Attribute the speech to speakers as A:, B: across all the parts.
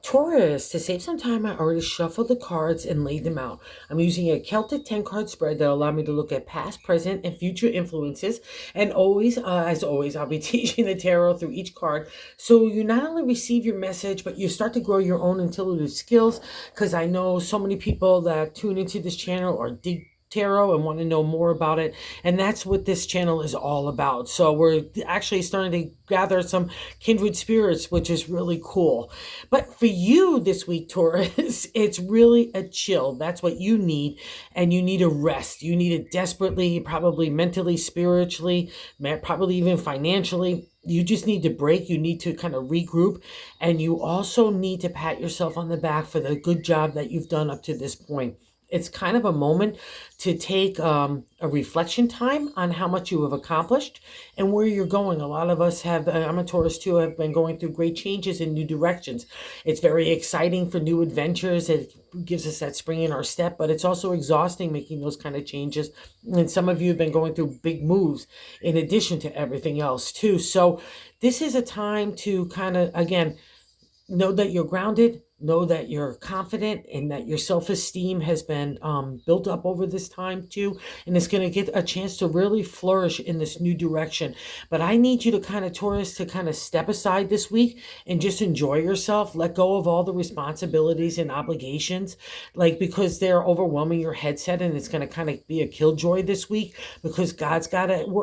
A: Taurus, to save some time, I already shuffled the cards and laid them out. I'm using a Celtic 10 card spread that allow me to look at past, present, and future influences. And always, as always, I'll be teaching the tarot through each card. So you not only receive your message, but you start to grow your own intuitive skills. Because I know so many people that tune into this channel or dig tarot and want to know more about it, and that's what this channel is all about. So we're actually starting to gather some kindred spirits, which is really cool. But for you this week, Taurus, it's really a chill. That's what you need, and you need a rest. You need it desperately, probably mentally, spiritually, probably even financially. You just need to break. You need to kind of regroup, and you also need to pat yourself on the back for the good job that you've done up to this point. It's kind of a moment to take a reflection time on how much you have accomplished and where you're going. A lot of us have, I'm a Taurus too, have been going through great changes in new directions. It's very exciting for new adventures. It gives us that spring in our step, but it's also exhausting making those kind of changes. And some of you have been going through big moves in addition to everything else too. So this is a time to kind of, again, know that you're grounded, know that you're confident, and that your self-esteem has been built up over this time too, and it's going to get a chance to really flourish in this new direction. But I need you to kind of, Taurus, to kind of step aside this week and just enjoy yourself. Let go of all the responsibilities and obligations, because they're overwhelming your headset, and it's going to kind of be a killjoy this week, because God's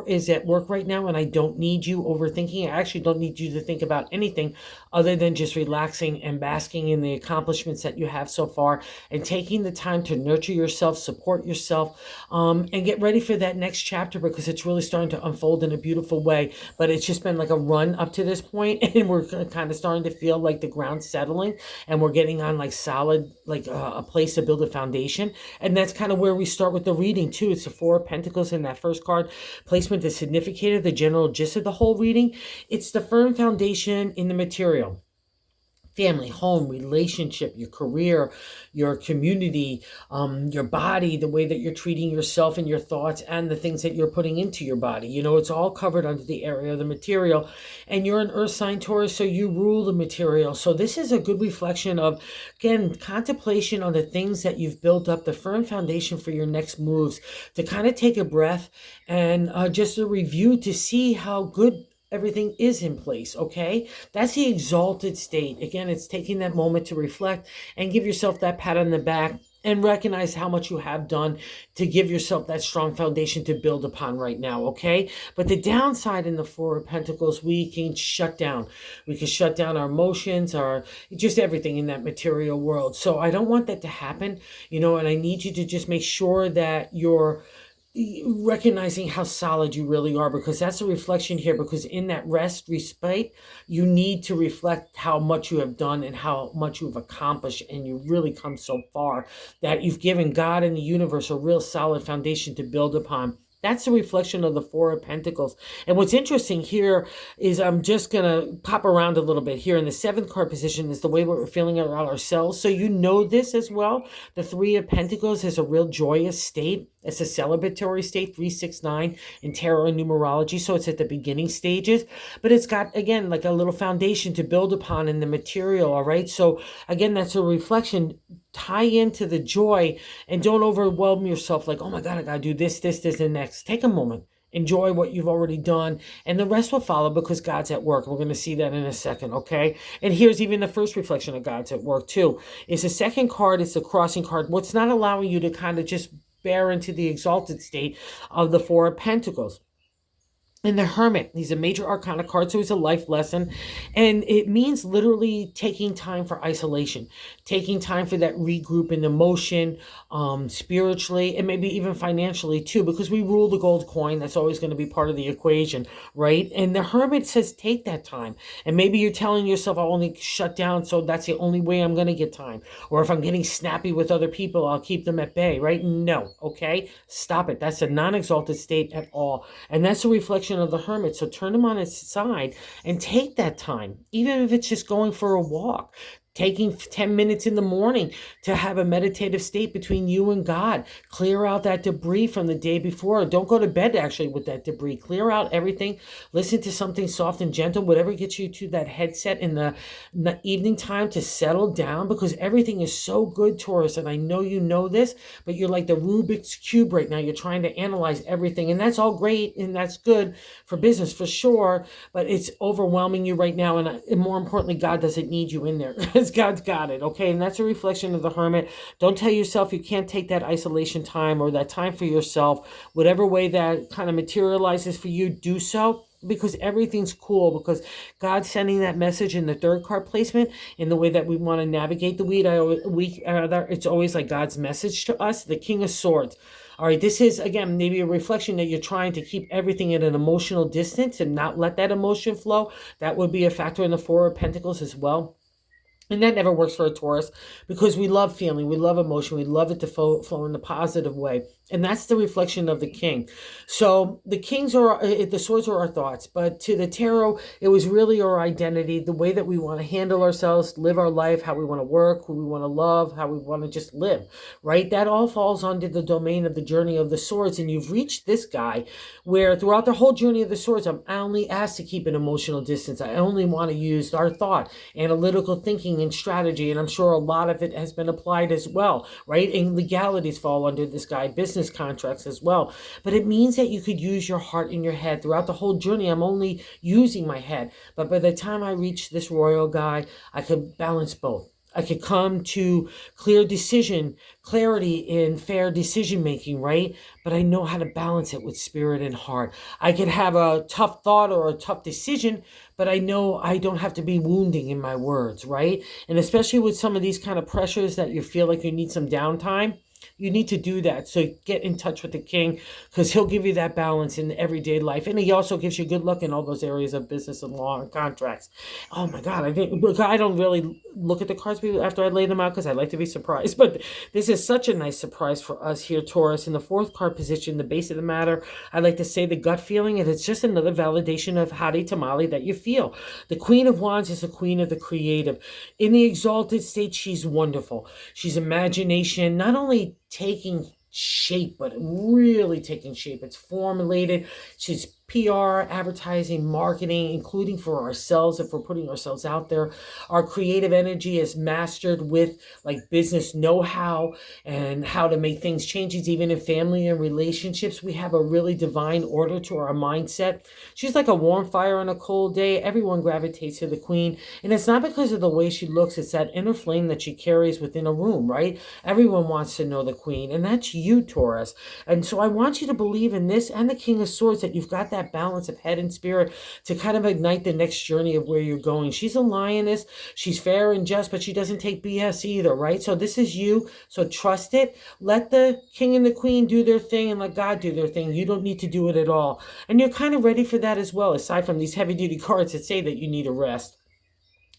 A: is at work right now, and I don't need you overthinking. I actually don't need you to think about anything other than just relaxing and basking in the accomplishments that you have so far, and taking the time to nurture yourself, support yourself, and get ready for that next chapter, because it's really starting to unfold in a beautiful way. But it's just been like a run up to this point, and we're kind of starting to feel like the ground's settling, and we're getting on like solid, a place to build a foundation. And that's kind of where we start with the reading too. It's the Four of Pentacles in that first card placement, the significator, the general gist of the whole reading. It's the firm foundation in the material: family, home, relationship, your career, your community, your body, the way that you're treating yourself and your thoughts, and the things that you're putting into your body. It's all covered under the area of the material. And you're an earth sign, Taurus, so you rule the material. So this is a good reflection of, again, contemplation on the things that you've built up, the firm foundation for your next moves, to kind of take a breath and just a review to see how good everything is in place. Okay, that's the exalted state. Again, it's taking that moment to reflect and give yourself that pat on the back, and recognize how much you have done to give yourself that strong foundation to build upon right now. Okay, but the downside in the Four of Pentacles, we can shut down. We can shut down our emotions, our just everything in that material world. So I don't want that to happen, and I need you to just make sure that you're recognizing how solid you really are, because that's a reflection here. Because in that respite, you need to reflect how much you have done and how much you've accomplished, and you really come so far that you've given God and the universe a real solid foundation to build upon. That's a reflection of the Four of Pentacles. And what's interesting here is, I'm just going to pop around a little bit here. In the seventh card position is the way we're feeling about ourselves. So you know this as well. The Three of Pentacles is a real joyous state. It's a celebratory state, 369 in tarot and numerology. So it's at the beginning stages, but it's got, again, like a little foundation to build upon in the material. All right. So again, that's a reflection. Tie into the joy, and don't overwhelm yourself like, oh my God, I got to do this, and next. Take a moment. Enjoy what you've already done, and the rest will follow, because God's at work. We're going to see that in a second, okay? And here's even the first reflection of God's at work too. Is the second card, it's the crossing card. What's not allowing you to kind of just bear into the exalted state of the Four of Pentacles. And the Hermit, he's a major arcana card, so he's a life lesson. And it means literally taking time for isolation, taking time for that regroup in emotion, spiritually, and maybe even financially too, because we rule the gold coin. That's always going to be part of the equation, right? And the Hermit says take that time. And maybe you're telling yourself, I'll only shut down, so that's the only way I'm going to get time. Or if I'm getting snappy with other people, I'll keep them at bay, right? No, okay? Stop it. That's a non-exalted state at all. And that's a reflection of the Hermit. So turn him on its side and take that time, even if it's just going for a walk. taking 10 minutes in the morning to have a meditative state between you and God. Clear out that debris from the day before. Don't go to bed actually with that debris. Clear out everything. Listen to something soft and gentle, whatever gets you to that headset in the evening time to settle down, because everything is so good, Taurus. And I know you know this, but you're like the Rubik's Cube right now. You're trying to analyze everything, and that's all great and that's good for business for sure, but it's overwhelming you right now. And more importantly, God doesn't need you in there because God's got it. Okay. And that's a reflection of the Hermit. Don't tell yourself you can't take that isolation time or that time for yourself. Whatever way that kind of materializes for you, do so, because everything's cool, because God's sending that message in the third card placement in the way that we want to navigate the week. It's always like God's message to us, the King of Swords. All right, this is, again, maybe a reflection that you're trying to keep everything at an emotional distance and not let that emotion flow. That would be a factor in the Four of Pentacles as well. And that never works for a Taurus, because we love feeling, we love emotion, we love it to flow in the positive way. And that's the reflection of the King. So the Kings are, the swords are our thoughts, but to the tarot, it was really our identity, the way that we want to handle ourselves, live our life, how we want to work, who we want to love, how we want to just live, right? That all falls under the domain of the journey of the swords. And you've reached this guy where throughout the whole journey of the swords, I'm only asked to keep an emotional distance. I only want to use our thought, analytical thinking, and strategy. And I'm sure a lot of it has been applied as well, right? And legalities fall under this guy, business contracts as well. But it means that you could use your heart and your head throughout the whole journey. I'm only using my head. But by the time I reach this royal guy, I could balance both. I could come to clarity in fair decision making, right? But I know how to balance it with spirit and heart. I could have a tough thought or a tough decision, but I know I don't have to be wounding in my words, right? And especially with some of these kind of pressures that you feel like you need some downtime, you need to do that. So get in touch with the King, because he'll give you that balance in everyday life. And he also gives you good luck in all those areas of business and law and contracts. Oh my God, I don't really look at the cards after I lay them out because I like to be surprised. But this is such a nice surprise for us here, Taurus. In the fourth card position, the base of the matter, I like to say the gut feeling, and it's just another validation of Hadi Tamale that you feel. The Queen of Wands is the queen of the creative. In the exalted state, she's wonderful. She's imagination, not only taking shape, but really taking shape. It's formulated. She's PR, advertising, marketing, including for ourselves if we're putting ourselves out there. Our creative energy is mastered with like business know-how and how to make things changes even in family and relationships. We have a really divine order to our mindset. She's like a warm fire on a cold day. Everyone gravitates to the Queen. And it's not because of the way she looks. It's that inner flame that she carries within a room, right? Everyone wants to know the Queen. And that's you, Taurus. And so I want you to believe in this and the King of Swords, that you've got that balance of head and spirit to kind of ignite the next journey of where you're going. She's a lioness. She's fair and just, but she doesn't take BS either, right? So this is you. So trust it. Let the King and the Queen do their thing and let God do their thing. You don't need to do it at all. And you're kind of ready for that as well, aside from these heavy duty cards that say that you need a rest.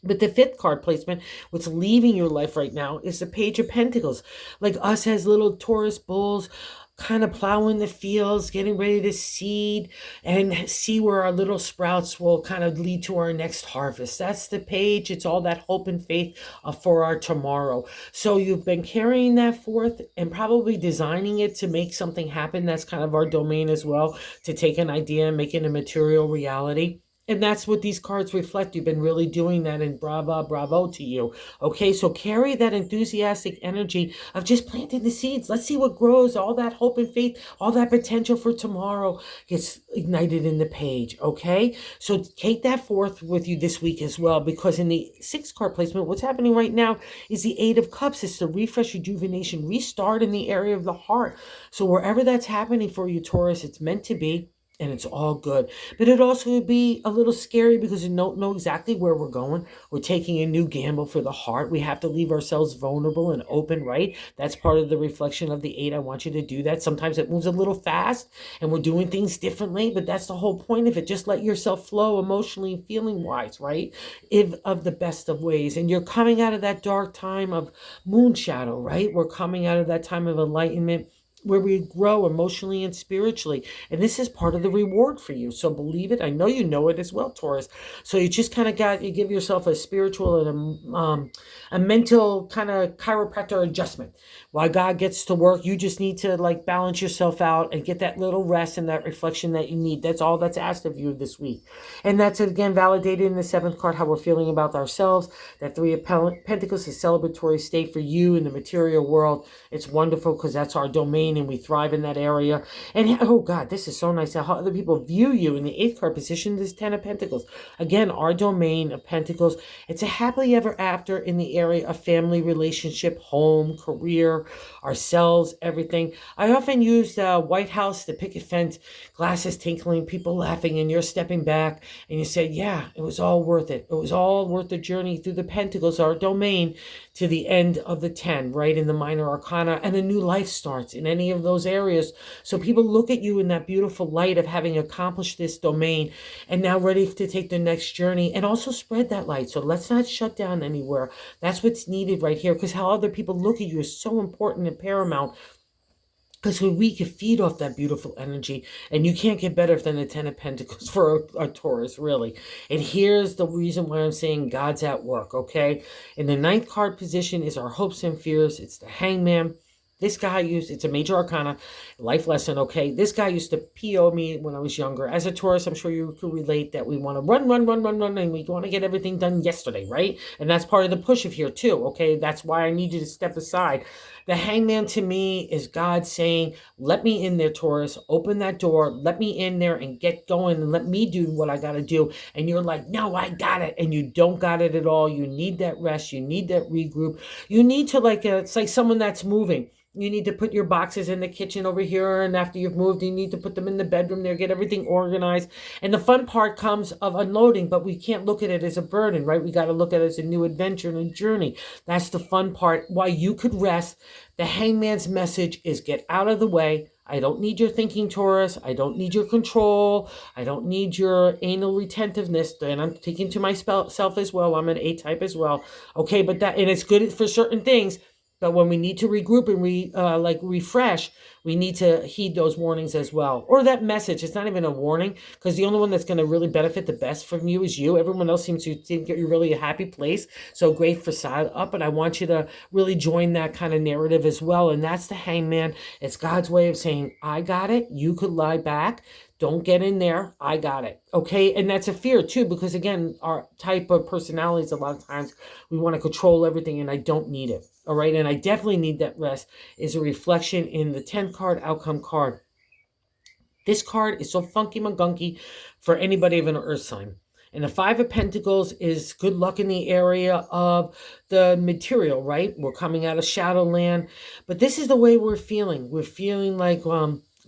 A: But the fifth card placement, what's leaving your life right now, is the Page of Pentacles. Like us as little Taurus bulls, kind of plowing the fields, getting ready to seed and see where our little sprouts will kind of lead to our next harvest. That's the page. It's all that hope and faith for our tomorrow. So you've been carrying that forth and probably designing it to make something happen. That's kind of our domain as well, to take an idea and make it a material reality. And that's what these cards reflect. You've been really doing that, and bravo to you. Okay, so carry that enthusiastic energy of just planting the seeds. Let's see what grows. All that hope and faith, all that potential for tomorrow gets ignited in the page. Okay, so take that forth with you this week as well, because in the sixth card placement, what's happening right now is the Eight of Cups. It's the refresh, rejuvenation, restart in the area of the heart. So wherever that's happening for you, Taurus, it's meant to be. And it's all good. But it also would be a little scary because you don't know exactly where we're going. We're taking a new gamble for the heart. We have to leave ourselves vulnerable and open, right? That's part of the reflection of the eight. I want you to do that. Sometimes it moves a little fast and we're doing things differently, but that's the whole point of it. Just let yourself flow emotionally and feeling wise, right? Of the best of ways. And you're coming out of that dark time of moon shadow, right? We're coming out of that time of enlightenment. where we grow emotionally and spiritually. And this is part of the reward for you. So believe it. I know you know it as well, Taurus. So you just kind of you give yourself a spiritual and a mental kind of chiropractor adjustment. While God gets to work, you just need to like balance yourself out and get that little rest and that reflection that you need. That's all that's asked of you this week. And that's again validated in the seventh card, how we're feeling about ourselves. That Three of Pentacles is a celebratory state for you in the material world. It's wonderful because that's our domain and we thrive in that area. And oh God, this is so nice how other people view you. In the eighth card position, this Ten of Pentacles. Again, our domain of Pentacles. It's a happily ever after in the area of family, relationship, home, career, ourselves, everything. I often use the White House, the picket fence, glasses tinkling, people laughing, and you're stepping back and you say, yeah, it was all worth it. It was all worth the journey through the Pentacles, our domain, to the end of the 10, right, in the minor arcana, and a new life starts in any of those areas. So people look at you in that beautiful light of having accomplished this domain and now ready to take the next journey, and also spread that light. So let's not shut down anywhere. That's what's needed right here, because how other people look at you is so important and paramount, because we can feed off that beautiful energy, and you can't get better than the Ten of Pentacles for a Taurus, really. And here's the reason why I'm saying God's at work, okay? In the ninth card position is our hopes and fears. It's the Hangman. This guy it's a major arcana, life lesson, okay? This guy used to PO me when I was younger. As a Taurus, I'm sure you could relate that we want to run, and we want to get everything done yesterday, right? And that's part of the push of here too, okay? That's why I need you to step aside. The Hangman to me is God saying, let me in there, Taurus. Open that door. Let me in there and get going and let me do what I got to do. And you're like, no, I got it. And you don't got it at all. You need that rest. You need that regroup. You need to it's like someone that's moving. You need to put your boxes in the kitchen over here, and after you've moved, you need to put them in the bedroom there, get everything organized. And the fun part comes of unloading, but we can't look at it as a burden, right? We got to look at it as a new adventure and a journey. That's the fun part. While you could rest, the Hangman's message is get out of the way. I don't need your thinking, Taurus. I don't need your control. I don't need your anal retentiveness. And I'm taking to myself as well. I'm an A-type as well. Okay, but and it's good for certain things. But when we need to regroup and refresh, we need to heed those warnings as well. Or that message. It's not even a warning, because the only one that's going to really benefit the best from you is you. Everyone else seems to think you're really a happy place. So great facade up. But I want you to really join that kind of narrative as well. And that's the Hangman. It's God's way of saying, I got it. You could lie back. Don't get in there. I got it. Okay. And that's a fear too, because again, our type of personalities, a lot of times we want to control everything, and I don't need it. All right. And I definitely need that rest, is a reflection in the 10 card outcome card. This card is so funky magunky for anybody of an earth sign. And the Five of Pentacles is good luck in the area of the material, right? We're coming out of Shadowland. But this is the way we're feeling. We're feeling like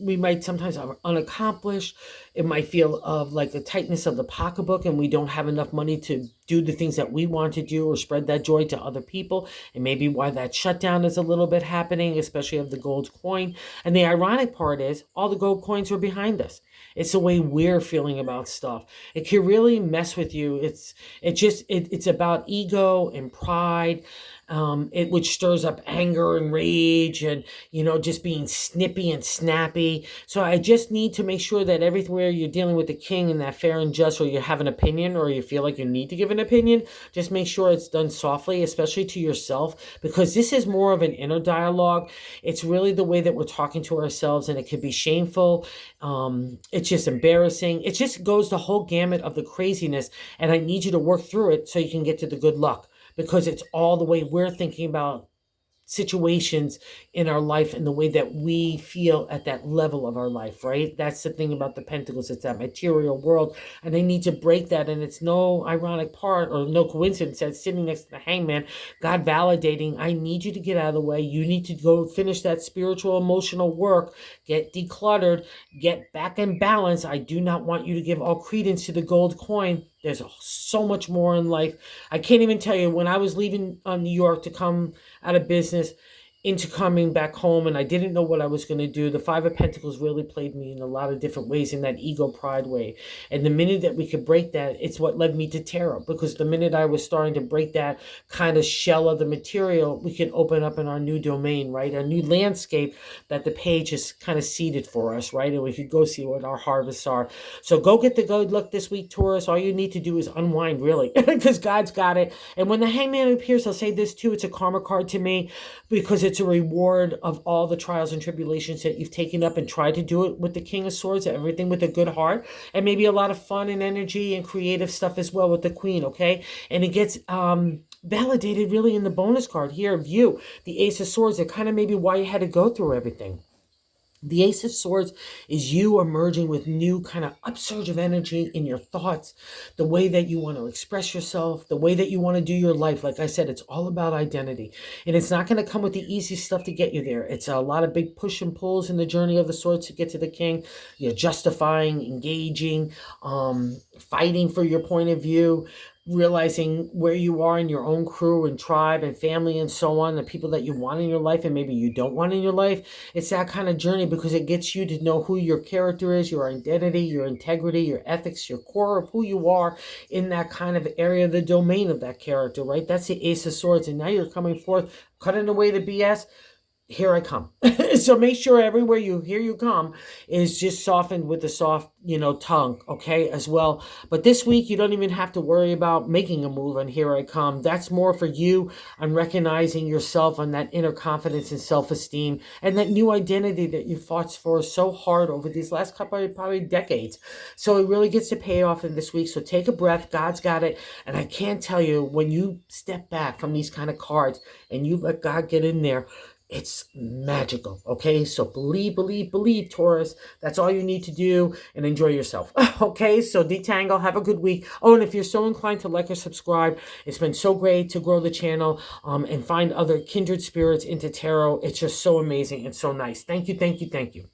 A: we might sometimes are unaccomplished. It might feel of like the tightness of the pocketbook, and we don't have enough money to do the things that we want to do or spread that joy to other people. And maybe why that shutdown is a little bit happening, especially of the gold coin. And the ironic part is all the gold coins were behind us. It's the way we're feeling about stuff. It can really mess with you. It's about ego and pride. Which stirs up anger and rage and, just being snippy and snappy. So I just need to make sure that everywhere you're dealing with the king and that fair and just, or you have an opinion or you feel like you need to give an opinion, just make sure it's done softly, especially to yourself, because this is more of an inner dialogue. It's really the way that we're talking to ourselves, and it could be shameful. It's just embarrassing. It just goes the whole gamut of the craziness, and I need you to work through it so you can get to the good luck. Because it's all the way we're thinking about situations in our life and the way that we feel at that level of our life, right? That's the thing about the Pentacles. It's that material world, and I need to break that. And it's no ironic part or no coincidence that sitting next to the Hangman, God validating, I need you to get out of the way. You need to go finish that spiritual, emotional work, get decluttered, get back in balance. I do not want you to give all credence to the gold coin. There's so much more in life. I can't even tell you, when I was leaving New York to come out of business, into coming back home, and I didn't know what I was going to do. The Five of Pentacles really played me in a lot of different ways in that ego pride way. And the minute that we could break that, it's what led me to tarot, because the minute I was starting to break that kind of shell of the material, we can open up in our new domain, right? A new landscape that the page has kind of seeded for us, right? And we could go see what our harvests are. So go get the good luck this week, Taurus. All you need to do is unwind, really, because God's got it. And when the Hangman appears, I'll say this too, it's a karma card to me, because it's a reward of all the trials and tribulations that you've taken up, and tried to do it with the King of Swords, everything with a good heart, and maybe a lot of fun and energy and creative stuff as well with the Queen, okay? And it gets validated really in the bonus card here of you, the Ace of Swords, that kind of maybe why you had to go through everything. The Ace of Swords is you emerging with new kind of upsurge of energy in your thoughts, the way that you want to express yourself, the way that you want to do your life. Like I said, it's all about identity. And it's not going to come with the easy stuff to get you there. It's a lot of big push and pulls in the journey of the swords to get to the king. You're justifying, engaging, fighting for your point of view, realizing where you are in your own crew and tribe and family and so on, the people that you want in your life and maybe you don't want in your life. It's that kind of journey, because it gets you to know who your character is, your identity, your integrity, your ethics, your core of who you are in that kind of area, the domain of that character, right? That's the Ace of Swords. And now you're coming forth, cutting away the BS. Here I come. So make sure everywhere you come is just softened with a soft, tongue, okay, as well. But this week, you don't even have to worry about making a move on Here I Come. That's more for you on recognizing yourself, on that inner confidence and self-esteem, and that new identity that you fought for so hard over these last couple of probably decades. So it really gets to pay off in this week. So take a breath. God's got it. And I can't tell you, when you step back from these kind of cards and you let God get in there, it's magical, okay? So believe, believe, believe, Taurus. That's all you need to do, and enjoy yourself, okay? So detangle, have a good week. Oh, and if you're so inclined to like or subscribe, it's been so great to grow the channel and find other kindred spirits into tarot. It's just so amazing and so nice. Thank you, thank you, thank you.